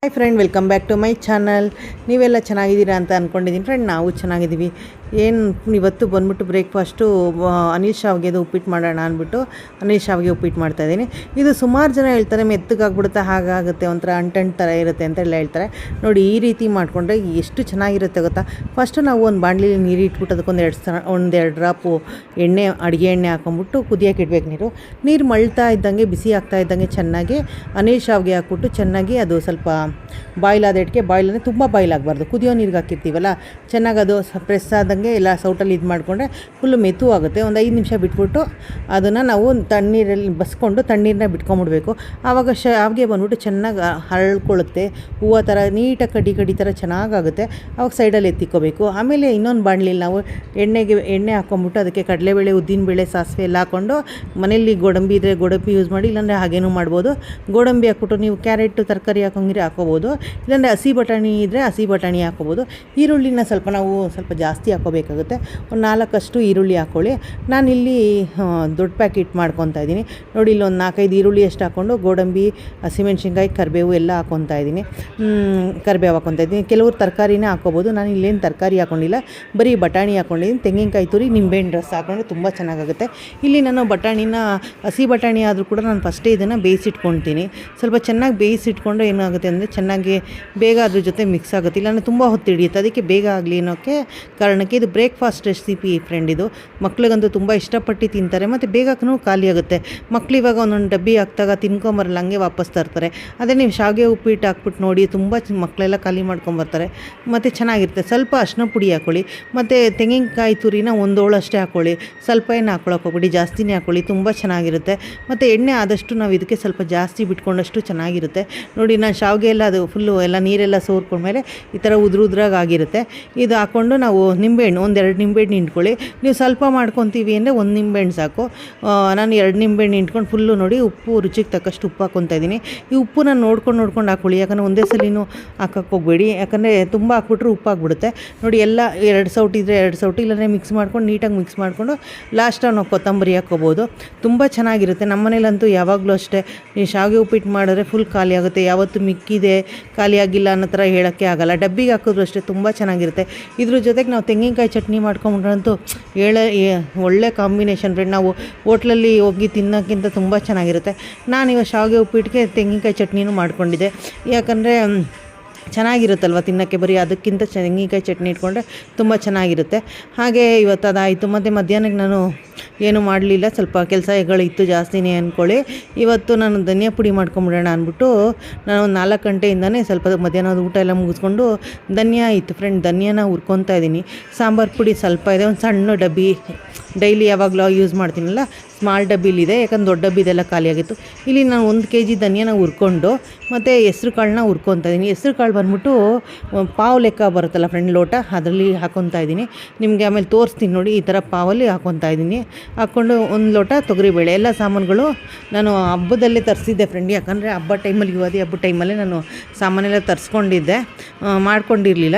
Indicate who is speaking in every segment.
Speaker 1: Hi friend, welcome back to my channel. ನೀವೆಲ್ಲ ಚೆನ್ನಾಗಿದ್ದೀರಾ ಅಂತ ಅಂದ್ಕೊಂಡಿದ್ದೀನಿ ಫ್ರೆಂಡ್. ನಾವು ಚೆನ್ನಾಗಿದ್ದೀವಿ. ಇವತ್ತು ಬಂದ್ಬಿಟ್ಟು ಬ್ರೇಕ್ಫಾಸ್ಟು ಅನಿಲ್ ಶಾವಿಗೆದು ಉಪ್ಪಿಟ್ಟು ಮಾಡೋಣ ಅಂದ್ಬಿಟ್ಟು ಅನಿಲ್ ಶಾವಿಗೆ ಉಪ್ಪಿಟ್ಟು ಮಾಡ್ತಾಯಿದ್ದೀನಿ. ಇದು ಸುಮಾರು ಜನ ಹೇಳ್ತಾರೆ ಮೆತ್ತಗಾಗ್ಬಿಡುತ್ತೆ, ಹಾಗಾಗುತ್ತೆ, ಒಂಥರ ಅಂಟಂಟು ಥರ ಇರುತ್ತೆ ಅಂತೆಲ್ಲ ಹೇಳ್ತಾರೆ. ನೋಡಿ, ಈ ರೀತಿ ಮಾಡಿಕೊಂಡ್ರೆ ಎಷ್ಟು ಚೆನ್ನಾಗಿರುತ್ತೆ ಗೊತ್ತಾ. ಫಸ್ಟು ನಾವು ಒಂದು ಬಾಣಲಿಲಿ ನೀರು ಇಟ್ಬಿಟ್ಟು ಅದಕ್ಕೊಂದು ಒಂದೆರಡು ಡ್ರಾಪು ಅಡುಗೆ ಎಣ್ಣೆ ಹಾಕೊಂಬಿಟ್ಟು ಕುದಿಯೋಕೆ ಇಡ್ಬೇಕು. ನೀರು ಮಳ್ತಾ ಇದ್ದಂಗೆ, ಬಿಸಿ ಆಗ್ತಾ ಇದ್ದಂಗೆ ಚೆನ್ನಾಗಿ ಅನಿಲ್ ಶಾವಿಗೆ ಹಾಕ್ಬಿಟ್ಟು ಚೆನ್ನಾಗಿ ಅದು ಸ್ವಲ್ಪ ಬಾಯ್ಲ್ ಆದಕ್ಕೆ, ಬಾಯ್ಲ್ ಅಂದರೆ ತುಂಬ ಬಾಯ್ಲ್ ಆಗಬಾರ್ದು, ಕುದಿಯೋ ನೀರಿಗೆ ಹಾಕಿರ್ತೀವಲ್ಲ, ಚೆನ್ನಾಗಿ ಅದು ಪ್ರೆಸ್ ಆದಂಗೆ ಎಲ್ಲ ಸೌಟಲ್ಲಿ ಇದು ಮಾಡಿಕೊಂಡ್ರೆ ಫುಲ್ಲು ಮೆತ್ತು ಆಗುತ್ತೆ. ಒಂದು 5 ನಿಮಿಷ ಬಿಟ್ಬಿಟ್ಟು ಅದನ್ನು ನಾವು ತಣ್ಣೀರಲ್ಲಿ ಬಸ್ಕೊಂಡು ತಣ್ಣೀರನ್ನ ಬಿಟ್ಕೊಂಬಿಡ್ಬೇಕು. ಆವಾಗ ಶಾವಿಗೆ ಬಂದ್ಬಿಟ್ಟು ಚೆನ್ನಾಗಿ ಹರಳ್ಕೊಳ್ಳುತ್ತೆ, ಹೂವು ಥರ ನೀಟಾಗಿ ಕಡಿ ಥರ ಚೆನ್ನಾಗಾಗುತ್ತೆ. ಆವಾಗ ಸೈಡಲ್ಲಿ ಎತ್ತಿಕ್ಕೋಬೇಕು. ಆಮೇಲೆ ಇನ್ನೊಂದು ಬಾಣಲಿಲಿ ನಾವು ಎಣ್ಣೆ ಹಾಕ್ಕೊಂಬಿಟ್ಟು ಅದಕ್ಕೆ ಕಡಲೆಬೇಳೆ, ಉದ್ದಿನಬೇಳೆ, ಸಾಸಿವೆ ಎಲ್ಲ ಹಾಕ್ಕೊಂಡು, ಮನೇಲಿ ಗೋಡಂಬಿ ಇದ್ದರೆ ಗೋಡಂಬಿ ಯೂಸ್ ಮಾಡಿ, ಇಲ್ಲಾಂದರೆ ಹಾಗೇನೂ ಮಾಡ್ಬೋದು. ಗೋಡಂಬಿ ಹಾಕ್ಬಿಟ್ಟು ನೀವು ಕ್ಯಾರೆಟು ತರಕಾರಿ ಹಾಕೋಂಗಿದ್ರೆ ಹಾಕೋಬೋದು, ಇಲ್ಲಾಂದರೆ ಹಸಿ ಬಟಾಣಿ ಇದ್ದರೆ ಹಸಿ ಬಟಾಣಿ ಹಾಕೋಬೋದು. ಈರುಳ್ಳಿನ ಸ್ವಲ್ಪ ಜಾಸ್ತಿ ಹಾಕೋಬೇಕಾಗುತ್ತೆ. ಒಂದು 4 ಈರುಳ್ಳಿ ಹಾಕ್ಕೊಳ್ಳಿ. ನಾನಿಲ್ಲಿ ದೊಡ್ಡ ಪ್ಯಾಕೆಟ್ ಮಾಡ್ಕೊತಾ ಇದ್ದೀನಿ. ನೋಡಿ, ಇಲ್ಲಿ ಒಂದು 4-5 ಈರುಳ್ಳಿ ಅಷ್ಟು ಹಾಕ್ಕೊಂಡು ಗೋಡಂಬಿ, ಹಸಿಮೆಣ್ಸಿನ್ಕಾಯಿ, ಕರಿಬೇವು ಎಲ್ಲ ಹಾಕ್ಕೊತಾ ಇದ್ದೀನಿ. ಕರಿಬೇವು ಹಾಕ್ಕೊತಾ ಇದ್ದೀನಿ. ಕೆಲವರು ತರಕಾರಿನೇ ಹಾಕ್ಕೋಬೋದು. ನಾನು ಇಲ್ಲೇನು ತರಕಾರಿ ಹಾಕ್ಕೊಂಡಿಲ್ಲ, ಬರೀ ಬಟಾಣಿ ಹಾಕ್ಕೊಂಡಿದ್ದೀನಿ. ತೆಂಗಿನಕಾಯಿ ತುರಿ, ನಿಂಬೆಹಣ್ಣು ರಸ ಹಾಕ್ಕೊಂಡ್ರೆ ತುಂಬ ಚೆನ್ನಾಗಾಗುತ್ತೆ. ಇಲ್ಲಿ ನಾನು ಬಟಾಣಿನ, ಹಸಿ ಬಟಾಣಿ ಆದರೂ ಕೂಡ ನಾನು ಫಸ್ಟೇ ಇದನ್ನು ಬೇಯಿಸಿಟ್ಕೊಳ್ತೀನಿ. ಸ್ವಲ್ಪ ಚೆನ್ನಾಗಿ ಬೇಯಿಸಿಟ್ಕೊಂಡು ಏನಾಗುತ್ತೆ ಅಂದರೆ ಚೆನ್ನಾಗಿ ಬೇಗ ಅದ್ರ ಜೊತೆ ಮಿಕ್ಸ್ ಆಗುತ್ತೆ, ಇಲ್ಲಾಂದರೆ ತುಂಬ ಹೊತ್ತು ಹಿಡಿಯುತ್ತೆ. ಅದಕ್ಕೆ ಬೇಗ ಆಗಲಿ ಅನ್ನೋಕ್ಕೆ ಕಾರಣಕ್ಕೆ ಇದು ಬ್ರೇಕ್ಫಾಸ್ಟ್ ರೆಸಿಪಿ ಫ್ರೆಂಡ್. ಇದು ಮಕ್ಳಿಗಂತೂ ತುಂಬ ಇಷ್ಟಪಟ್ಟು ತಿಂತಾರೆ, ಮತ್ತು ಬೇಗಕ್ಕೂ ಖಾಲಿ ಆಗುತ್ತೆ. ಮಕ್ಳು ಇವಾಗ ಒಂದೊಂದು ಡಬ್ಬಿ ಹಾಕ್ದಾಗ ತಿನ್ಕೊಂಬರಲ್ಲ, ಹಂಗೆ ವಾಪಸ್ ತರ್ತಾರೆ. ಅದೇ ನೀವು ಶಾವಿಗೆ ಉಪ್ಪಿಟ್ಟು ಹಾಕ್ಬಿಟ್ಟು ನೋಡಿ, ತುಂಬ ಮಕ್ಕಳೆಲ್ಲ ಖಾಲಿ ಮಾಡ್ಕೊಂಬರ್ತಾರೆ, ಮತ್ತು ಚೆನ್ನಾಗಿರುತ್ತೆ. ಸ್ವಲ್ಪ ಅರಿಶಿನ ಪುಡಿ ಹಾಕ್ಕೊಳ್ಳಿ, ಮತ್ತು ತೆಂಗಿನಕಾಯಿ ತುರಿನ 1 ಹೋಳಷ್ಟೇ ಹಾಕ್ಕೊಳ್ಳಿ. ಸ್ವಲ್ಪ ಏನು ಹಾಕ್ಕೊಳಕ್ಕೆ ಹೋಗ್ಬಿಡಿ, ಜಾಸ್ತಿನೇ ಹಾಕ್ಕೊಳ್ಳಿ, ತುಂಬ ಚೆನ್ನಾಗಿರುತ್ತೆ. ಮತ್ತು ಎಣ್ಣೆ ಆದಷ್ಟು ನಾವು ಇದಕ್ಕೆ ಸ್ವಲ್ಪ ಜಾಸ್ತಿ ಬಿಟ್ಕೊಂಡಷ್ಟು ಚೆನ್ನಾಗಿರುತ್ತೆ. ನೋಡಿ, ನಾನು ಶಾವಿಗೆ ಎಲ್ಲ ಅದು ಫುಲ್ಲು ಎಲ್ಲ ನೀರೆಲ್ಲ ಸೋರ್ಕೊಂಡ್ಮೇಲೆ ಈ ಥರ ಉದ್ರಾಗಿ ಆಗಿರುತ್ತೆ. ಇದು ಹಾಕ್ಕೊಂಡು ನಾವು ನಿಂಬೆಹಣ್ಣು, 1-2 ನಿಂಬೆಹಣ್ಣು ಹಿಂಡ್ಕೊಳ್ಳಿ. ನೀವು ಸ್ವಲ್ಪ ಮಾಡ್ಕೊತೀವಿ ಅಂದರೆ 1 ನಿಂಬೆಹಣ್ಣು ಸಾಕು. ನಾನು 2 ನಿಂಬೆಹಣ್ಣು ಹಿಂಡ್ಕೊಂಡು ಫುಲ್ಲು ನೋಡಿ, ಉಪ್ಪು ರುಚಿಗೆ ತಕ್ಕಷ್ಟು ಉಪ್ಪು ಹಾಕ್ಕೊತಾ ಇದ್ದೀನಿ. ಈ ಉಪ್ಪು ನಾನು ನೋಡ್ಕೊಂಡು ಹಾಕ್ಕೊಳ್ಳಿ, ಯಾಕಂದರೆ ಒಂದೇ ಸಲಿನೂ ಹಾಕಕ್ಕೆ ಹೋಗಬೇಡಿ, ಯಾಕಂದರೆ ತುಂಬ ಹಾಕ್ಬಿಟ್ರೆ ಉಪ್ಪು ಹಾಕ್ಬಿಡುತ್ತೆ. ನೋಡಿ, ಎಲ್ಲ 2 ಸೌಟು ಇದ್ದರೆ 2 ಸೌಟು, ಇಲ್ಲಾಂದರೆ ಮಿಕ್ಸ್ ಮಾಡ್ಕೊಂಡು ನೀಟಾಗಿ ಮಿಕ್ಸ್ ಮಾಡಿಕೊಂಡು ಲಾಸ್ಟಾಗಿ ನಾವು ಕೊತ್ತಂಬರಿ ಹಾಕ್ಕೋಬೋದು. ತುಂಬ ಚೆನ್ನಾಗಿರುತ್ತೆ. ನಮ್ಮ ಮನೇಲಂತೂ ಯಾವಾಗಲೂ ಅಷ್ಟೇ, ಈ ಶಾವಿಗೆ ಉಪ್ಪಿಟ್ಟು ಮಾಡಿದ್ರೆ ಫುಲ್ ಖಾಲಿ ಆಗುತ್ತೆ. ಯಾವತ್ತು ಮಿಕ್ಕಿದೆ, ಖಾಲಿ ಆಗಿಲ್ಲ ಅನ್ನೋ ಥರ ಹೇಳೋಕ್ಕೆ ಆಗಲ್ಲ. ಡಬ್ಬಿಗೆ ಹಾಕಿದ್ರು ಅಷ್ಟೇ ತುಂಬ ಚೆನ್ನಾಗಿರುತ್ತೆ. ಇದ್ರ ಜೊತೆಗೆ ನಾವು ತೆಂಗಿನಕಾಯಿ ಚಟ್ನಿ ಮಾಡ್ಕೊಂಡ್ರಂತೂ ಒಳ್ಳೆ ಕಾಂಬಿನೇಷನ್ ಫ್ರೆಂಡ್. ನಾವು ಹೋಟ್ಲಲ್ಲಿ ಹೋಗಿ ತಿನ್ನೋಕ್ಕಿಂತ ತುಂಬ ಚೆನ್ನಾಗಿರುತ್ತೆ. ನಾನಿವಾಗ ಶಾವಿಗೆ ಉಪ್ಪಿಟ್ಟಿಗೆ ತೆಂಗಿನಕಾಯಿ ಚಟ್ನಿನೂ ಮಾಡ್ಕೊಂಡಿದ್ದೆ, ಯಾಕಂದರೆ ಚೆನ್ನಾಗಿರುತ್ತಲ್ವ ತಿನ್ನೋಕ್ಕೆ. ಬರೀ ಅದಕ್ಕಿಂತ ತೆಂಗಿನಕಾಯಿ ಚಟ್ನಿ ಇಟ್ಕೊಂಡ್ರೆ ತುಂಬ ಚೆನ್ನಾಗಿರುತ್ತೆ. ಹಾಗೆ ಇವತ್ತು ಅದಾಯಿತು. ಮತ್ತು ಮಧ್ಯಾಹ್ನಕ್ಕೆ ನಾನು ಏನೂ ಮಾಡಲಿಲ್ಲ, ಸ್ವಲ್ಪ ಕೆಲಸಗಳಿತ್ತು ಜಾಸ್ತಿನೇ ಅಂದ್ಕೊಳ್ಳಿ. ಇವತ್ತು ನಾನು ಧನಿಯಾ ಪುಡಿ ಮಾಡ್ಕೊಂಬಿಡೋಣ ಅಂದ್ಬಿಟ್ಟು ನಾನು ಒಂದು 4 ಗಂಟೆಯಿಂದನೇ ಸ್ವಲ್ಪ ಮಧ್ಯಾಹ್ನದ ಊಟ ಎಲ್ಲ ಮುಗಿಸ್ಕೊಂಡು ಧನಿಯಾ ಇತ್ತು ಫ್ರೆಂಡ್, ಧನಿಯಾನ ಹುರ್ಕೊತಾ ಇದ್ದೀನಿ. ಸಾಂಬಾರು ಪುಡಿ ಸ್ವಲ್ಪ ಇದೆ, ಒಂದು ಸಣ್ಣ ಡಬ್ಬಿ, ಡೈಲಿ ಯಾವಾಗಲೂ ಯೂಸ್ ಮಾಡ್ತೀನಲ್ಲ, ಸ್ಮಾಲ್ ಡಬ್ಬಿಲಿದೆ, ಯಾಕಂದ್ರೆ ದೊಡ್ಡ ಡಬ್ಬಿದೆಲ್ಲ ಖಾಲಿಯಾಗಿತ್ತು. ಇಲ್ಲಿ ನಾನು 1 kg ಧನಿಯಾನ ಹುರ್ಕೊಂಡು ಮತ್ತು ಹೆಸ್ರು ಕಾಳನ್ನ ಹುರ್ಕೊತಾ ಇದ್ದೀನಿ. ಹೆಸ್ರು ಕಾಳು ಬಂದ್ಬಿಟ್ಟು ಪಾವು ಲೆಕ್ಕ ಬರುತ್ತಲ್ಲ ಫ್ರೆಂಡ್, ಲೋಟ, ಅದರಲ್ಲಿ ಹಾಕ್ಕೊತಾ ಇದ್ದೀನಿ. ನಿಮಗೆ ಆಮೇಲೆ ತೋರಿಸ್ತೀನಿ ನೋಡಿ, ಈ ಥರ ಪಾವಲ್ಲಿ ಹಾಕ್ಕೊತಾ ಇದ್ದೀನಿ. ಹಾಕ್ಕೊಂಡು 1 ಲೋಟ ತೊಗರಿಬೇಳೆ, ಎಲ್ಲ ಸಾಮಾನುಗಳು ನಾನು ಹಬ್ಬದಲ್ಲೇ ತರಿಸಿದ್ದೆ ಫ್ರೆಂಡ್, ಯಾಕಂದರೆ ಹಬ್ಬ ಟೈಮಲ್ಲಿ, ಯುಗಾದಿ ಹಬ್ಬ ಟೈಮಲ್ಲೇ ನಾನು ಸಾಮಾನೆಲ್ಲ ತರಿಸ್ಕೊಂಡಿದ್ದೆ, ಮಾಡ್ಕೊಂಡಿರಲಿಲ್ಲ.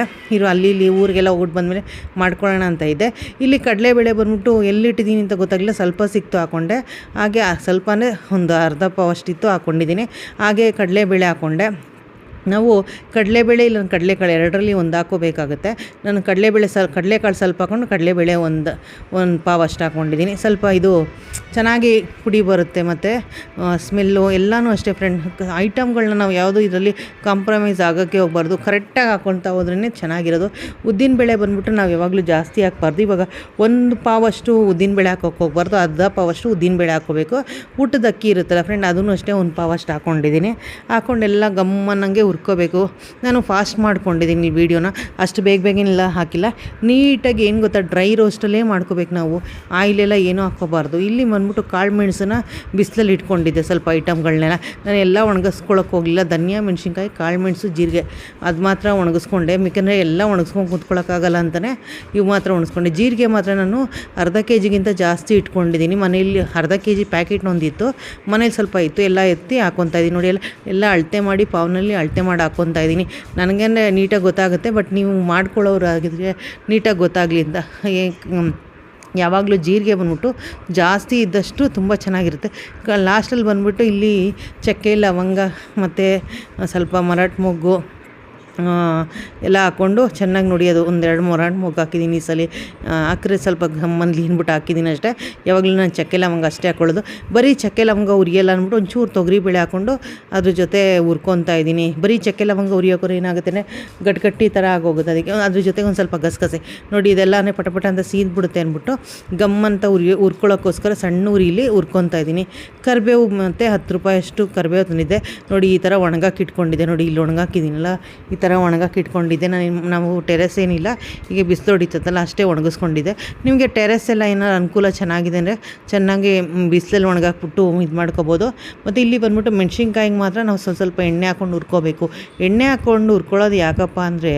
Speaker 1: ಅಲ್ಲಿ ಇಲ್ಲಿ ಊರಿಗೆಲ್ಲ ಹೋಗ್ಬಿಟ್ಟು ಬಂದಮೇಲೆ ಮಾಡ್ಕೊಳ್ಳೋಣ ಅಂತ ಇದ್ದೆ. ಇಲ್ಲಿ ಕಡಲೆಬೇಳೆ ಬಂದ್ಬಿಟ್ಟು ಎಲ್ಲಿಟ್ಟಿದ್ದೀನಿ ಅಂತ ಗೊತ್ತಾಗಲಿಲ್ಲ, ಸ್ವಲ್ಪ ಸಿಕ್ತು ಹಾಕ್ಕೊಂಡೆ. ಹಾಗೆ ಸ್ವಲ್ಪನೇ ಒಂದು ಅರ್ಧ ಪಾವು ಅಷ್ಟಿತ್ತು ಹಾಕ್ಕೊಂಡಿದ್ದೀನಿ. ಹಾಗೆ ಕಡಲೆಬೇಳೆ ಹಾಕ್ಕೊಂಡೆ. ನಾವು ಕಡಲೆಬೇಳೆ ಇಲ್ಲ ಕಡಲೆಕಾಳು ಎರಡರಲ್ಲಿ ಒಂದು ಹಾಕ್ಕೋಬೇಕಾಗುತ್ತೆ. ನಾನು ಕಡಲೆಕಾಳು ಸ್ವಲ್ಪ ಹಾಕ್ಕೊಂಡು ಕಡಲೆಬೇಳೆ ಒಂದು ಪಾವು ಅಷ್ಟು ಹಾಕ್ಕೊಂಡಿದ್ದೀನಿ. ಸ್ವಲ್ಪ ಇದು ಚೆನ್ನಾಗಿ ಪುಡಿ ಬರುತ್ತೆ, ಮತ್ತು ಸ್ಮೆಲ್ಲು ಎಲ್ಲನೂ ಅಷ್ಟೇ ಫ್ರೆಂಡ್. ಐಟಮ್ಗಳನ್ನ ನಾವು ಯಾವುದೂ ಇದರಲ್ಲಿ ಕಾಂಪ್ರಮೈಸ್ ಆಗೋಕ್ಕೆ ಹೋಗಬಾರ್ದು, ಕರೆಕ್ಟಾಗಿ ಹಾಕ್ಕೊಳ್ತಾ ಹೋದ್ರೇ ಚೆನ್ನಾಗಿರೋದು. ಉದ್ದಿನಬೇಳೆ ಬಂದ್ಬಿಟ್ಟು ನಾವು ಯಾವಾಗಲೂ ಜಾಸ್ತಿ ಹಾಕ್ಬಾರ್ದು. ಇವಾಗ 1 ಪಾವಷ್ಟು ಉದ್ದಿನಬೇಳೆ ಹಾಕೋಕ್ಕೆ ಹೋಗ್ಬಾರ್ದು, ಅರ್ಧ ಪಾವಷ್ಟು ಉದ್ದಿನಬೇಳೆ ಹಾಕ್ಕೋಬೇಕು. ಊಟದ ಅಕ್ಕಿ ಇರುತ್ತಲ್ಲ ಫ್ರೆಂಡ್, ಅದನ್ನು ಅಷ್ಟೇ 1 ಪಾವಷ್ಟು ಹಾಕ್ಕೊಂಡಿದ್ದೀನಿ. ಹಾಕ್ಕೊಂಡೆಲ್ಲ ಗಮ್ಮನ್ನಂಗೆ ಹುರ್ಕೋಬೇಕು. ನಾನು ಫಾಸ್ಟ್ ಮಾಡ್ಕೊಂಡಿದ್ದೀನಿ ಈ ವಿಡಿಯೋನ, ಅಷ್ಟು ಬೇಗನೆಲ್ಲ ಹಾಕಿಲ್ಲ. ನೀಟಾಗಿ ಏನು ಗೊತ್ತಾ, ಡ್ರೈ ರೋಸ್ಟಲ್ಲೇ ಮಾಡ್ಕೋಬೇಕು ನಾವು, ಆಯಿಲೆಲ್ಲ ಏನೂ ಹಾಕ್ಕೋಬಾರ್ದು. ಇಲ್ಲಿ ಬಂದ್ಬಿಟ್ಟು ಕಾಳು ಮೆಣಸನ್ನ ಬಿಸಿಲಲ್ಲಿ ಇಟ್ಕೊಂಡಿದ್ದೆ, ಸ್ವಲ್ಪ ಐಟಮ್ಗಳನ್ನೆಲ್ಲ ನಾನು ಎಲ್ಲ ಒಣಗಿಸ್ಕೊಳ್ಳೋಕೆ ಹೋಗಲಿಲ್ಲ. ಧನಿಯಾ, ಮೆಣಸಿನ್ಕಾಯಿ, ಕಾಳು ಮೆಣಸು, ಜೀರಿಗೆ ಅದು ಮಾತ್ರ ಒಣಗಿಸ್ಕೊಂಡೆ. ಮಿಕ್ಕಂದರೆ ಎಲ್ಲ ಒಣಗಿಸ್ಕೊಂಡು ಕೂತ್ಕೊಳ್ಳೋಕ್ಕಾಗಲ್ಲ ಅಂತಲೇ ಇವು ಮಾತ್ರ ಒಣಗಿಸ್ಕೊಂಡೆ. ಜೀರಿಗೆ ಮಾತ್ರ ನಾನು ಅರ್ಧ kg ಜಾಸ್ತಿ ಇಟ್ಕೊಂಡಿದ್ದೀನಿ. ಮನೆಯಲ್ಲಿ ಅರ್ಧ kg ಪ್ಯಾಕೆಟ್ನೊಂದಿತ್ತು, ಮನೇಲಿ ಸ್ವಲ್ಪ ಇತ್ತು, ಎಲ್ಲ ಎತ್ತಿ ಹಾಕ್ಕೊತಾ ಇದ್ದೀನಿ. ನೋಡಿ, ಎಲ್ಲ ಅಳತೆ ಮಾಡಿ ಪಾವ್ನಲ್ಲಿ ಅಳತೆ ಮಾಡಿ ಹಾಕ್ಕೊತಾ ಇದ್ದೀನಿ. ನನಗೇನೆ ನೀಟಾಗಿ ಗೊತ್ತಾಗುತ್ತೆ, ಬಟ್ ನೀವು ಮಾಡ್ಕೊಳ್ಳೋರು ಆಗಿದ್ರೆ ನೀಟಾಗಿ ಗೊತ್ತಾಗಲಿ ಅಂತ. ಯಾವಾಗಲೂ ಜೀರಿಗೆ ಬಂದ್ಬಿಟ್ಟು ಜಾಸ್ತಿ ಇದ್ದಷ್ಟು ತುಂಬ ಚೆನ್ನಾಗಿರುತ್ತೆ. ಲಾಸ್ಟಲ್ಲಿ ಬಂದ್ಬಿಟ್ಟು ಇಲ್ಲಿ ಚಕ್ಕೆ ಲವಂಗ ಮತ್ತು ಸ್ವಲ್ಪ ಮರಾಠ ಮೊಗ್ಗು ಎಲ್ಲ ಹಾಕ್ಕೊಂಡು ಚೆನ್ನಾಗಿ ನೋಡಿ ಅದು ಒಂದೆರಡು ಮರಾಠ ಮೊಗ್ಗು ಹಾಕಿದ್ದೀನಿ. ಈ ಸಲ ಹಾಕಿದ್ರೆ ಸ್ವಲ್ಪ ಗಮ್ಮನ್ಲಿ ಅಂದ್ಬಿಟ್ಟು ಹಾಕಿದ್ದೀನಿ ಅಷ್ಟೇ. ಯಾವಾಗಲೂ ನಾನು ಚಕ್ಕೆ ಲವಂಗ ಅಷ್ಟೇ ಹಾಕ್ಕೊಳ್ಳೋದು. ಬರೀ ಚಕ್ಕೆ ಲವಂಗ ಉರಿಯಲ್ಲ ಅಂದ್ಬಿಟ್ಟು ಒಂಚೂರು ತೊಗರಿಬೇಳೆ ಹಾಕ್ಕೊಂಡು ಅದ್ರ ಜೊತೆ ಹುರ್ಕೊತಾ ಇದ್ದೀನಿ. ಬರೀ ಚಕ್ಕೆ ಲವಂಗ ಉರಿಯೋಕ್ರೆ ಏನಾಗುತ್ತೆ ಗಟ್ಟಿ ಥರ ಆಗೋಗುತ್ತೆ. ಅದಕ್ಕೆ ಅದ್ರ ಜೊತೆಗೆ ಒಂದು ಸ್ವಲ್ಪ ಗಸಗಸೆ ನೋಡಿ ಇದೆಲ್ಲನೇ ಪಟಪಟ ಅಂತ ಸೀದ್ಬಿಡುತ್ತೆ ಅಂದ್ಬಿಟ್ಟು ಗಮ್ಮಂತ ಹುರ್ಕೊಳ್ಳೋಕ್ಕೋಸ್ಕರ ಸಣ್ಣ ಉರಿಲಿ ಹುರ್ಕೊತಾ ಇದ್ದೀನಿ. ಕರಿಬೇವು ಮತ್ತು 10 ರೂಪಾಯಿ ಅಷ್ಟು ಕರಿಬೇವು ತಂದಿದ್ದೆ ನೋಡಿ. ಈ ಥರ ಒಣಗಾಕಿ ಇಟ್ಕೊಂಡಿದ್ದೆ ನೋಡಿ. ಇಲ್ಲಿ ಒಣಗಾಕಿದ್ದೀನಲ್ಲ ಈ ಥರ ಒಣಗಾಕಿ ಇಟ್ಕೊಂಡಿದ್ದೆ. ನಾವು ಟೆರೆಸ್ ಏನಿಲ್ಲ, ಈಗ ಬಿಸಿಲು ಹೊಡಿತತ್ತಲ್ಲ ಅಷ್ಟೇ ಒಣಗಿಸ್ಕೊಂಡಿದ್ದೆ. ನಿಮಗೆ ಟೆರೆಸ್ ಎಲ್ಲ ಏನಾರು ಅನುಕೂಲ ಚೆನ್ನಾಗಿದೆ ಅಂದರೆ ಚೆನ್ನಾಗಿ ಬಿಸಿಲಲ್ಲಿ ಒಣಗಾಕ್ಬಿಟ್ಟು ಇದು ಮಾಡ್ಕೋಬೋದು. ಮತ್ತು ಇಲ್ಲಿ ಬಂದ್ಬಿಟ್ಟು ಮೆಣಸಿನ್ಕಾಯಿಗೆ ಮಾತ್ರ ನಾವು ಸ್ವಲ್ಪ ಎಣ್ಣೆ ಹಾಕ್ಕೊಂಡು ಹುರ್ಕೋಬೇಕು. ಎಣ್ಣೆ ಹಾಕ್ಕೊಂಡು ಹುರ್ಕೊಳ್ಳೋದು ಯಾಕಪ್ಪ ಅಂದರೆ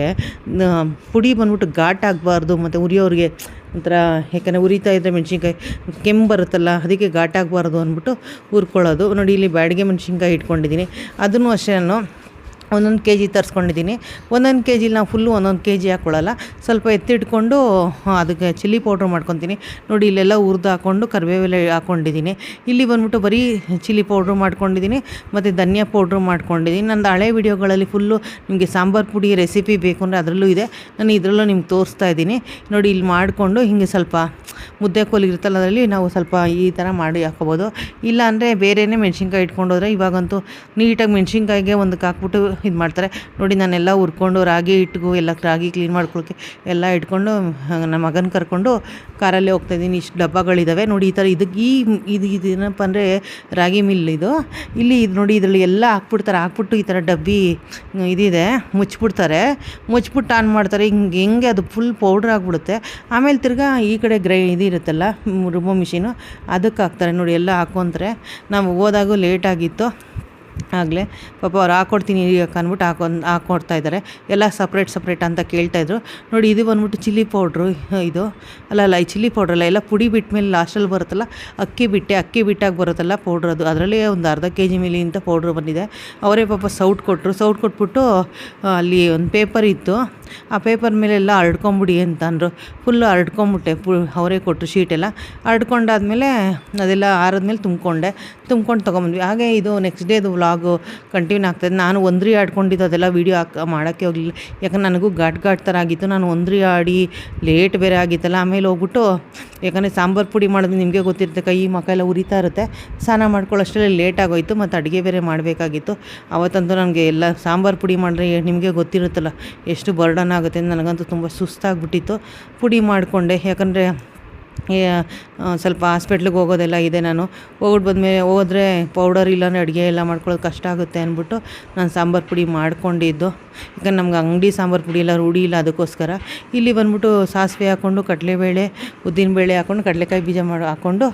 Speaker 1: ಪುಡಿ ಬಂದ್ಬಿಟ್ಟು ಘಾಟ್ ಆಗಬಾರ್ದು ಮತ್ತು ಉರಿಯೋರಿಗೆ ಒಂಥರ ಯಾಕಂದರೆ ಉರಿತಾ ಇದ್ದರೆ ಮೆಣಸಿನ್ಕಾಯಿ ಕೆಮ್ಮು ಬರುತ್ತಲ್ಲ, ಅದಕ್ಕೆ ಘಾಟ್ ಆಗಬಾರ್ದು ಅಂದ್ಬಿಟ್ಟು ಹುರ್ಕೊಳ್ಳೋದು. ನೋಡಿ ಇಲ್ಲಿ ಬ್ಯಾಡಿಗೆ ಮೆಣಸಿನ್ಕಾಯಿ ಇಟ್ಕೊಂಡಿದ್ದೀನಿ. ಅದನ್ನು ಅಷ್ಟೇ ನಾನು 1 kg ತರಿಸ್ಕೊಂಡಿದ್ದೀನಿ. 1 kg ನಾವು ಫುಲ್ಲು 1 kg ಹಾಕ್ಕೊಳ್ಳಲ್ಲ, ಸ್ವಲ್ಪ ಎತ್ತಿಟ್ಕೊಂಡು ಅದಕ್ಕೆ ಚಿಲ್ಲಿ ಪೌಡ್ರ್ ಮಾಡ್ಕೊತೀನಿ ನೋಡಿ. ಇಲ್ಲೆಲ್ಲ ಹುರಿದು ಹಾಕ್ಕೊಂಡು ಕರಿಬೇವೆಲ್ಲ ಹಾಕ್ಕೊಂಡಿದ್ದೀನಿ. ಇಲ್ಲಿ ಬಂದ್ಬಿಟ್ಟು ಬರೀ ಚಿಲ್ಲಿ ಪೌಡ್ರು ಮಾಡ್ಕೊಂಡಿದ್ದೀನಿ ಮತ್ತು ಧನಿಯಾ ಪೌಡ್ರು ಮಾಡ್ಕೊಂಡಿದ್ದೀನಿ. ನಂದು ಹಳೆ ವೀಡಿಯೋಗಳಲ್ಲಿ ಫುಲ್ಲು ನಿಮಗೆ ಸಾಂಬಾರು ಪುಡಿ ರೆಸಿಪಿ ಬೇಕು ಅಂದರೆ ಅದರಲ್ಲೂ ಇದೆ, ನಾನು ಇದರಲ್ಲೂ ನಿಮ್ಗೆ ತೋರಿಸ್ತಾ ಇದ್ದೀನಿ ನೋಡಿ. ಇಲ್ಲಿ ಮಾಡಿಕೊಂಡು ಹಿಂಗೆ ಸ್ವಲ್ಪ ಮುದ್ದೆ ಕೋಲು ಇರುತ್ತಲ್ಲ ಅದರಲ್ಲಿ ನಾವು ಸ್ವಲ್ಪ ಈ ಥರ ಮಾಡಿ ಹಾಕ್ಕೋಬೋದು. ಇಲ್ಲ ಅಂದರೆ ಬೇರೆಯೇ ಮೆಣಸಿನ್ಕಾಯಿ ಇಟ್ಕೊಂಡೋದ್ರೆ ಇವಾಗಂತೂ ನೀಟಾಗಿ ಮೆಣಸಿನ್ಕಾಯಿಗೆ ಒಂದಕ್ಕೆ ಹಾಕ್ಬಿಟ್ಟು ಇದು ಮಾಡ್ತಾರೆ ನೋಡಿ. ನಾನೆಲ್ಲ ಹುರ್ಕೊಂಡು ರಾಗಿ ಹಿಟ್ಟಿಗೂ ಎಲ್ಲ ರಾಗಿ ಕ್ಲೀನ್ ಮಾಡ್ಕೊಳ್ಳೋಕ್ಕೆ ಎಲ್ಲ ಇಟ್ಕೊಂಡು ನನ್ನ ಮಗನ ಕರ್ಕೊಂಡು ಕಾರಲ್ಲೇ ಹೋಗ್ತಾಯಿದ್ದೀನಿ. ಇಷ್ಟು ಡಬ್ಬಗಳಿದ್ದಾವೆ ನೋಡಿ. ಈ ಥರ ಇದಕ್ಕೆ ಇದು ಏನಪ್ಪ ಅಂದರೆ ರಾಗಿ ಮಿಲ್ ಇದು. ಇಲ್ಲಿ ಇದು ನೋಡಿ ಇದರಲ್ಲಿ ಎಲ್ಲ ಹಾಕ್ಬಿಟ್ಟು ಈ ಥರ ಡಬ್ಬಿ ಇದಿದೆ ಮುಚ್ಚಿಬಿಡ್ತಾರೆ. ಮುಚ್ಚಿಬಿಟ್ಟು ಆನ್ ಮಾಡ್ತಾರೆ. ಹೆಂಗೆ ಅದು ಫುಲ್ ಪೌಡ್ರ್ ಆಗಿಬಿಡುತ್ತೆ. ಆಮೇಲೆ ತಿರ್ಗಾ ಈ ಕಡೆ ಇದಿರುತ್ತಲ್ಲ ರುಬ್ಬೋ ಮಿಷಿನು ಅದಕ್ಕೆ ಹಾಕ್ತಾರೆ ನೋಡಿ. ಎಲ್ಲ ಹಾಕ್ಕೊಂತಾರೆ. ನಾವು ಹೋದಾಗೂ ಲೇಟಾಗಿತ್ತು ಆಗಲೇ ಪಾಪ ಅವ್ರು ಹಾಕ್ಕೊಡ್ತೀನಿ ಅಂದ್ಬಿಟ್ಟು ಹಾಕ್ಕೊಡ್ತಾಯಿದ್ದಾರೆ. ಎಲ್ಲ ಸಪ್ರೇಟ್ ಅಂತ ಕೇಳ್ತಾಯಿದ್ರು ನೋಡಿ. ಇದು ಬಂದ್ಬಿಟ್ಟು ಚಿಲ್ಲಿ ಪೌಡ್ರು. ಇದು ಅಲ್ಲ ಈ ಚಿಲ್ಲಿ ಪೌಡ್ರಲ್ಲ, ಎಲ್ಲ ಪುಡಿ ಬಿಟ್ಟ ಮೇಲೆ ಲಾಸ್ಟಲ್ಲಿ ಬರುತ್ತಲ್ಲ ಅಕ್ಕಿ ಬಿಟ್ಟಾಗಿ ಬರುತ್ತಲ್ಲ ಪೌಡ್ರ್, ಅದು ಅದರಲ್ಲೇ ಒಂದು ಅರ್ಧ kg ಮೇಲೆ ಇಂಥ ಪೌಡ್ರ್ ಬಂದಿದೆ. ಅವರೇ ಪಾಪ ಸೌಟ್ ಕೊಟ್ಬಿಟ್ಟು ಅಲ್ಲಿ ಒಂದು ಪೇಪರ್ ಇತ್ತು, ಆ ಪೇಪರ್ ಮೇಲೆಲ್ಲ ಹರಡ್ಕೊಂಬಿಡಿ ಅಂತ ಅಂದರು. ಫುಲ್ಲು ಹರಡ್ಕೊಂಬಿಟ್ಟೆ. ಅವರೇ ಕೊಟ್ಟರು ಶೀಟೆಲ್ಲ. ಹರಡ್ಕೊಂಡಾದ್ಮೇಲೆ ಅದೆಲ್ಲ ಆರಿದ್ಮೇಲೆ ತುಂಬ್ಕೊಂಡು ತೊಗೊಂಬಂದ್ವಿ. ಹಾಗೆ ಇದು ನೆಕ್ಸ್ಟ್ ಡೇದು ವ್ಲಾಗು ಕಂಟಿನ್ಯೂ ಆಗ್ತಾಯಿದೆ. ನಾನು ಒಂದ್ರಿ ಆಡ್ಕೊಂಡಿದ್ದು ಅದೆಲ್ಲ ವೀಡಿಯೋ ಮಾಡೋಕ್ಕೆ ಹೋಗಲಿಲ್ಲ, ಯಾಕಂದ್ರೆ ನನಗೂ ಘಾಟ್ ಥರ ಆಗಿತ್ತು. ನಾನು ಒಂದ್ರಿ ಆಡಿ ಲೇಟ್ ಬೇರೆ ಆಗಿತ್ತಲ್ಲ. ಆಮೇಲೆ ಹೋಗ್ಬಿಟ್ಟು ಯಾಕಂದರೆ ಸಾಂಬಾರು ಪುಡಿ ಮಾಡೋದು ನಿಮಗೆ ಗೊತ್ತಿರುತ್ತೆ, ಕೈ ಮುಖ ಎಲ್ಲ ಉರಿತಾ ಇರುತ್ತೆ. ಸ್ನಾನ ಮಾಡ್ಕೊಳ್ಳೋಷ್ಟರಲ್ಲಿ ಲೇಟ್ ಆಗೋಯಿತು ಮತ್ತು ಅಡುಗೆ ಬೇರೆ ಮಾಡಬೇಕಾಗಿತ್ತು. ಅವತ್ತಂತೂ ನನಗೆ ಎಲ್ಲ ಸಾಂಬಾರು ಪುಡಿ ಮಾಡಿದ್ರೆ ನಿಮಗೆ ಗೊತ್ತಿರುತ್ತಲ್ಲ ಎಷ್ಟು ಬರ್ಡನ್ ಆಗುತ್ತೆ. ನನಗಂತೂ ತುಂಬ ಸುಸ್ತಾಗ್ಬಿಟ್ಟಿತ್ತು. ಪುಡಿ ಮಾಡಿಕೊಂಡೆ, ಯಾಕಂದರೆ ಸ್ವಲ್ಪ ಹಾಸ್ಪಿಟ್ಲಿಗೆ ಹೋಗೋದೆಲ್ಲ ಇದೆ. ನಾನು ಹೋದ್ರೆ ಪೌಡರ್ ಇಲ್ಲಾಂದರೆ ಅಡುಗೆ ಎಲ್ಲ ಮಾಡ್ಕೊಳ್ಳೋದು ಕಷ್ಟ ಆಗುತ್ತೆ ಅಂದ್ಬಿಟ್ಟು ನಾನು ಸಾಂಬಾರು ಪುಡಿ ಮಾಡ್ಕೊಂಡಿದ್ದು. ಯಾಕಂದ್ರೆ ನಮ್ಗೆ ಅಂಗಡಿ ಸಾಂಬಾರು ಪುಡಿ ಎಲ್ಲ ರೂಢಿ ಇಲ್ಲ, ಅದಕ್ಕೋಸ್ಕರ. ಇಲ್ಲಿ ಬಂದ್ಬಿಟ್ಟು ಸಾಸಿವೆ ಹಾಕ್ಕೊಂಡು ಕಡಲೆಬೇಳೆ ಉದ್ದಿನಬೇಳೆ ಹಾಕ್ಕೊಂಡು ಕಡಲೆಕಾಯಿ ಬೀಜ ಹಾಕ್ಕೊಂಡು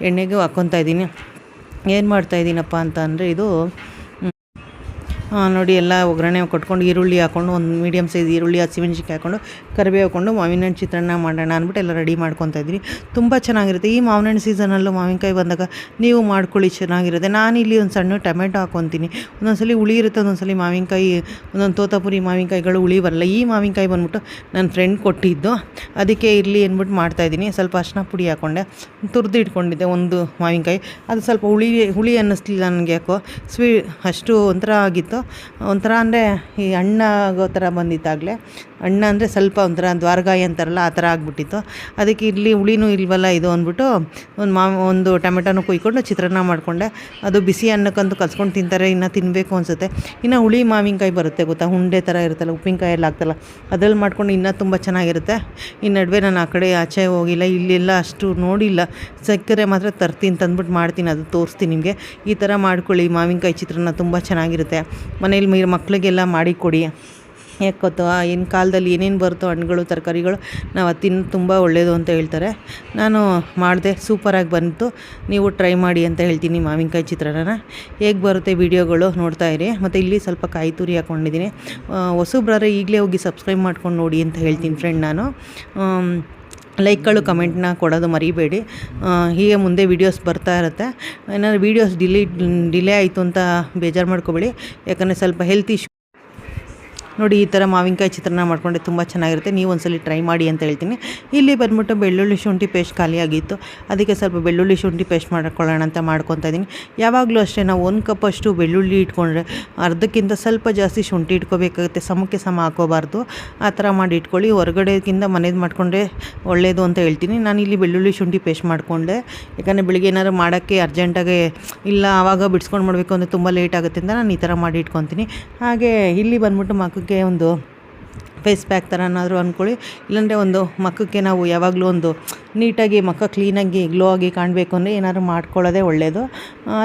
Speaker 1: ಎಣ್ಣೆಗೆ ಹಾಕ್ಕೊತಾ ಇದ್ದೀನಿ. ಏನು ಮಾಡ್ತಾಯಿದ್ದೀನಪ್ಪ ಅಂತ ಅಂದರೆ ಇದು ನೋಡಿ ಎಲ್ಲ ಒಗ್ಗರಣೆ ಕೊಟ್ಕೊಂಡು ಈರುಳ್ಳಿ ಹಾಕ್ಕೊಂಡು ಒಂದು ಮೀಡಿಯಮ್ ಸೈಜ್ ಈರುಳ್ಳಿ, ಹಸಿಮೆಣ್ಸಿನ್ಕಾಯಿ ಹಾಕ್ಕೊಂಡು ಕರಿಬೇವು ಹಾಕ್ಕೊಂಡು ಮಾವಿನ ಹಣ್ಣು ಚಿತ್ರಾನ್ನ ಮಾಡೋಣ ಅಂದ್ಬಿಟ್ಟು ಎಲ್ಲ ರೆಡಿ ಮಾಡ್ಕೊತಾ ಇದ್ವಿ. ತುಂಬ ಚೆನ್ನಾಗಿರುತ್ತೆ. ಈ ಮಾವಿನ ಹಣ್ಣು ಸೀಸನಲ್ಲೂ ಮಾವಿನಕಾಯಿ ಬಂದಾಗ ನೀವು ಮಾಡ್ಕೊಳ್ಳಿ, ಚೆನ್ನಾಗಿರುತ್ತೆ. ನಾನಿಲ್ಲಿ ಒಂದು ಸಣ್ಣ ಟೊಮೆಟೊ ಹಾಕ್ಕೊತೀನಿ. ಒಂದೊಂದ್ಸಲಿ ಹುಳಿ ಇರುತ್ತೆ, ಒಂದೊಂದ್ಸಲಿ ಮಾವಿನಕಾಯಿ, ಒಂದೊಂದು ತೋತಾಪುರಿ ಮಾವಿನಕಾಯಿಗಳು ಹುಳಿ ಬರಲ್ಲ. ಈ ಮಾವಿನಕಾಯಿ ಬಂದ್ಬಿಟ್ಟು ನನ್ನ ಫ್ರೆಂಡ್ ಕೊಟ್ಟಿದ್ದು, ಅದಕ್ಕೆ ಇರಲಿ ಅಂದ್ಬಿಟ್ಟು ಮಾಡ್ತಾಯಿದ್ದೀನಿ. ಸ್ವಲ್ಪ ಅರಿಶಿನ ಪುಡಿ ಹಾಕ್ಕೊಂಡೆ, ತುರಿದು ಇಟ್ಕೊಂಡಿದ್ದೆ ಒಂದು ಮಾವಿನಕಾಯಿ. ಅದು ಸ್ವಲ್ಪ ಹುಳಿ ಅನ್ನಿಸ್ಲಿಲ್ಲ ನನಗೆ, ಯಾಕೋ ಅಷ್ಟು ಒಂಥರ ಆಗಿತ್ತು. ಒಂಥರ ಅಂದರೆ ಈ ಹಣ್ಣಾಗೋ ಥರ ಬಂದಿತ್ತಾಗಲೇ. ಹಣ್ಣು ಅಂದರೆ ಸ್ವಲ್ಪ ಒಂಥರ ದ್ವಾರಗಾಯಿ ಅಂತಾರಲ್ಲ ಆ ಥರ ಆಗಿಬಿಟ್ಟಿತ್ತು. ಅದಕ್ಕೆ ಇಲ್ಲಿ ಹುಳಿನೂ ಇಲ್ವಲ್ಲ ಇದು ಅಂದ್ಬಿಟ್ಟು ಒಂದು ಟೊಮೆಟೊನೂ ಕುಯ್ಕೊಂಡು ಚಿತ್ರಾನ್ನ ಮಾಡಿಕೊಂಡೆ. ಅದು ಬಿಸಿ ಅನ್ನಕ್ಕಂತೂ ಕಲ್ಸ್ಕೊಂಡು ತಿಂತಾರೆ, ಇನ್ನು ತಿನ್ನಬೇಕು ಅನಿಸುತ್ತೆ. ಇನ್ನು ಹುಳಿ ಮಾವಿನಕಾಯಿ ಬರುತ್ತೆ ಗೊತ್ತಾ, ಉಂಡೆ ಥರ ಇರುತ್ತಲ್ಲ, ಉಪ್ಪಿನಕಾಯಿ ಎಲ್ಲ ಆಗ್ತಲ್ಲ, ಅದ್ರಲ್ಲಿ ಮಾಡ್ಕೊಂಡು ಇನ್ನೂ ತುಂಬ ಚೆನ್ನಾಗಿರುತ್ತೆ. ಈ ನಡುವೆ ನಾನು ಆ ಕಡೆ ಆಚೆ ಹೋಗಿಲ್ಲ, ಇಲ್ಲೆಲ್ಲ ಅಷ್ಟು ನೋಡಿಲ್ಲ. ಸಕ್ಕರೆ ಮಾತ್ರ ತರ್ತೀನಿ ತಂದ್ಬಿಟ್ಟು ಮಾಡ್ತೀನಿ, ಅದು ತೋರಿಸ್ತೀನಿ ನಿಮಗೆ. ಈ ಥರ ಮಾಡ್ಕೊಳ್ಳಿ, ಮಾವಿನಕಾಯಿ ಚಿತ್ರಾನ್ನ ತುಂಬ ಚೆನ್ನಾಗಿರುತ್ತೆ. ಮನೇಲಿ ಮಕ್ಕಳಿಗೆಲ್ಲ ಮಾಡಿಕೊಡಿ. ಯಾಕೆ ಗೊತ್ತೋ, ಇನ್ನು ಕಾಲದಲ್ಲಿ ಏನೇನು ಬರುತ್ತೋ ಹಣ್ಣುಗಳು ತರಕಾರಿಗಳು ನಾವು ಅದು ತಿನ್ನೋದು ತುಂಬ ಒಳ್ಳೆಯದು ಅಂತ ಹೇಳ್ತಾರೆ. ನಾನು ಮಾಡಿದೆ, ಸೂಪರಾಗಿ ಬಂತು. ನೀವು ಟ್ರೈ ಮಾಡಿ ಅಂತ ಹೇಳ್ತೀನಿ ಮಾವಿನಕಾಯಿ ಚಿತ್ರಾನ್ನ. ಹೇಗೆ ಬರುತ್ತೆ ವೀಡಿಯೋಗಳು ನೋಡ್ತಾ ಇರಿ. ಮತ್ತು ಇಲ್ಲಿ ಸ್ವಲ್ಪ ಕಾಯಿ ತುರಿ ಹಾಕ್ಕೊಂಡಿದ್ದೀನಿ. ಹೊಸಬ್ರಾದ್ರೆ ಈಗಲೇ ಹೋಗಿ ಸಬ್ಸ್ಕ್ರೈಬ್ ಮಾಡ್ಕೊಂಡು ನೋಡಿ ಅಂತ ಹೇಳ್ತೀನಿ ಫ್ರೆಂಡ್ ನಾನು. ಲೈಕ್ಗಳು ಕಮೆಂಟ್ನ ಕೊಡೋದು ಮರಿಬೇಡಿ. ಹೀಗೆ ಮುಂದೆ ವೀಡಿಯೋಸ್ ಬರ್ತಾ ಇರುತ್ತೆ. ಏನಾದ್ರು ವೀಡಿಯೋಸ್ ಡಿಲೇ ಆಯಿತು ಅಂತ ಬೇಜಾರು ಮಾಡ್ಕೊಬೇಡಿ, ಯಾಕಂದರೆ ಸ್ವಲ್ಪ ಹೆಲ್ತ್ ಇಶ್ಯೂ ನೋಡಿ ಈ ಥರ ಮಾವಿನಕಾಯಿ ಚಿತ್ರಾನ್ನ ಮಾಡ್ಕೊಂಡ್ರೆ ತುಂಬ ಚೆನ್ನಾಗಿರುತ್ತೆ. ನೀವು ಒಂದ್ಸಲಿ ಟ್ರೈ ಮಾಡಿ ಅಂತ ಹೇಳ್ತೀನಿ. ಇಲ್ಲಿ ಬಂದ್ಬಿಟ್ಟು ಬೆಳ್ಳುಳ್ಳಿ ಶುಂಠಿ ಪೇಸ್ಟ್ ಖಾಲಿಯಾಗಿತ್ತು, ಅದಕ್ಕೆ ಸ್ವಲ್ಪ ಬೆಳ್ಳುಳ್ಳಿ ಶುಂಠಿ ಪೇಸ್ಟ್ ಮಾಡ್ಕೊಳ್ಳೋಣ ಅಂತ ಮಾಡ್ಕೊತಾ ಇದ್ದೀನಿ. ಯಾವಾಗಲೂ ಅಷ್ಟೇ ನಾವು 1 ಕಪ್ ಅಷ್ಟು ಬೆಳ್ಳುಳ್ಳಿ ಇಟ್ಕೊಂಡ್ರೆ ಅರ್ಧಕ್ಕಿಂತ ಸ್ವಲ್ಪ ಜಾಸ್ತಿ ಶುಂಠಿ ಇಟ್ಕೋಬೇಕಾಗುತ್ತೆ, ಸಮಕ್ಕೆ ಸಮ ಹಾಕೋಬಾರ್ದು. ಆ ಥರ ಮಾಡಿ ಇಟ್ಕೊಳ್ಳಿ. ಹೊರಗಡೆಗಿಂತ ಮನೇದು ಮಾಡಿಕೊಂಡ್ರೆ ಒಳ್ಳೆಯದು ಅಂತ ಹೇಳ್ತೀನಿ. ನಾನಿಲ್ಲಿ ಬೆಳ್ಳುಳ್ಳಿ ಶುಂಠಿ ಪೇಸ್ಟ್ ಮಾಡಿಕೊಂಡೆ, ಯಾಕಂದರೆ ಬೆಳಿಗ್ಗೆ ಏನಾದ್ರು ಮಾಡೋಕ್ಕೆ ಅರ್ಜೆಂಟಾಗಿ ಇಲ್ಲ ಆವಾಗ ಬಿಡಿಸ್ಕೊಂಡು ಮಾಡಬೇಕು ಅಂದರೆ ತುಂಬ ಲೇಟ್ ಆಗುತ್ತೆ ಅಂತ ನಾನು ಈ ಥರ ಮಾಡಿ ಇಟ್ಕೊತೀನಿ. ಹಾಗೆ ಇಲ್ಲಿ ಬಂದ್ಬಿಟ್ಟು ಮಕ್ಕಕ್ಕೆ ಒಂದು ಫೇಸ್ ಪ್ಯಾಕ್ ಥರನಾದರೂ ಅಂದ್ಕೊಳ್ಳಿ, ಇಲ್ಲಾಂದರೆ ಒಂದು ಮಕ್ಕಕ್ಕೆ ನಾವು ಯಾವಾಗಲೂ ಒಂದು ನೀಟಾಗಿ ಮಕ್ಕ ಕ್ಲೀನಾಗಿ ಗ್ಲೋ ಆಗಿ ಕಾಣಬೇಕು ಅಂದರೆ ಏನಾದ್ರು ಮಾಡ್ಕೊಳ್ಳೋದೇ ಒಳ್ಳೆಯದು.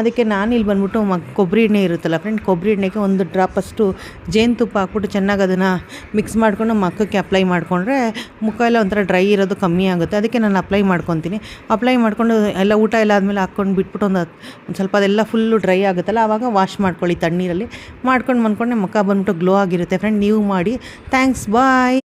Speaker 1: ಅದಕ್ಕೆ ನಾನು ಇಲ್ಲಿ ಬಂದ್ಬಿಟ್ಟು ಕೊಬ್ಬರಿ ಎಣ್ಣೆ ಇರುತ್ತಲ್ಲ ಫ್ರೆಂಡ್, ಕೊಬ್ಬರಿ ಎಣ್ಣೆಗೆ ಒಂದು ಡ್ರಾಪಷ್ಟು ಜೇನುತುಪ್ಪ ಹಾಕ್ಬಿಟ್ಟು ಚೆನ್ನಾಗಿ ಅದನ್ನು ಮಿಕ್ಸ್ ಮಾಡಿಕೊಂಡು ಮಕ್ಕಕ್ಕೆ ಅಪ್ಲೈ ಮಾಡಿಕೊಂಡ್ರೆ ಮುಖ ಎಲ್ಲ ಒಂಥರ ಡ್ರೈ ಇರೋದು ಕಮ್ಮಿ ಆಗುತ್ತೆ. ಅದಕ್ಕೆ ನಾನು ಅಪ್ಲೈ ಮಾಡ್ಕೊತೀನಿ. ಅಪ್ಲೈ ಮಾಡಿಕೊಂಡು ಎಲ್ಲ ಊಟ ಎಲ್ಲ ಆದಮೇಲೆ ಹಾಕ್ಕೊಂಡು ಬಿಟ್ಬಿಟ್ಟು ಒಂದು ಸ್ವಲ್ಪ ಅದೆಲ್ಲ ಫುಲ್ಲು ಡ್ರೈ ಆಗುತ್ತಲ್ಲ, ಆವಾಗ ವಾಶ್ ಮಾಡ್ಕೊಳ್ಳಿ ತಣ್ಣೀರಲ್ಲಿ. ಮಾಡ್ಕೊಂಡು ಮುಖ ಬಂದ್ಬಿಟ್ಟು ಗ್ಲೋ ಆಗಿರುತ್ತೆ ಫ್ರೆಂಡ್. ನೀವು ಮಾಡಿ. ಥ್ಯಾಂಕ್ಸ್, ಬಾಯ್.